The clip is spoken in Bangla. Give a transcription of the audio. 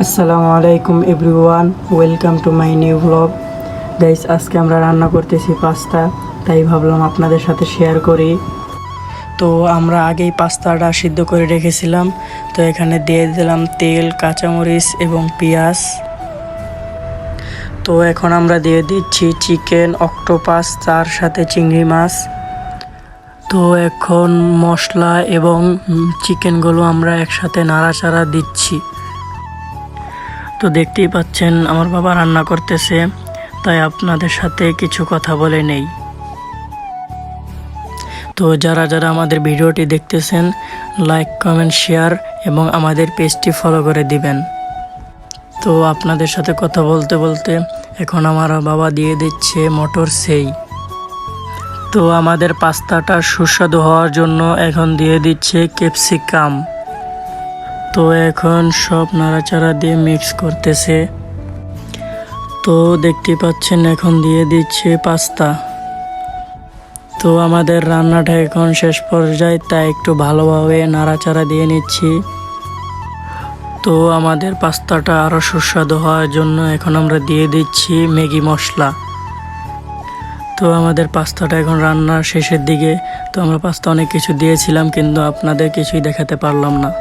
আসসালামু আলাইকুম everyone, welcome to my new blog. Guys, আজকে আমরা রান্না করতেছি পাস্তা, তাই ভাবলাম আপনাদের সাথে শেয়ার করি। তো আমরা আগেই পাস্তাটা সিদ্ধ করে রেখেছিলাম। তো এখানে দিয়ে দিলাম তেল, কাঁচামরিচ এবং পেঁয়াজ। তো এখন আমরা দিয়ে দিচ্ছি চিকেন, অক্টোপাস, তার সাথে চিংড়ি মাছ। তো এখন মশলা এবং চিকেনগুলো আমরা একসাথে নাড়াচাড়া দিচ্ছি। তো দেখতেই পাচ্ছেন আমার বাবা রান্না করতেছে, তাই আপনাদের সাথে কিছু কথা বলে নেই। তো যারা যারা আমাদের ভিডিওটি দেখতেছেন, লাইক, কমেন্ট, শেয়ার এবং আমাদের পেজটি ফলো করে দিবেন। তো আপনাদের সাথে কথা বলতে বলতে এখন আমার বাবা দিয়ে দিচ্ছে মটর সেই। তো আমাদের পাস্তাটা সুস্বাদু হওয়ার জন্য এখন দিয়ে দিচ্ছে ক্যাপসিকাম। তো এখন সব নাড়াচাড়া দিয়ে মিক্স করতেছে। তো দেখতে পাচ্ছেন এখন দিয়ে দিচ্ছে পাস্তা। তো আমাদের রান্নাটা এখন শেষ পর্যায়ে, তাই একটু ভালোভাবে নাড়াচাড়া দিয়ে নিচ্ছি। তো আমাদের পাস্তাটা আরও সুস্বাদু হওয়ার জন্য এখন আমরা দিয়ে দিচ্ছি ম্যাগি মশলা। তো আমাদের পাস্তাটা এখন রান্নার শেষের দিকে। তো আমরা পাস্তা অনেক কিছু দিয়েছিলাম, কিন্তু আপনাদের কিছুই দেখাতে পারলাম না।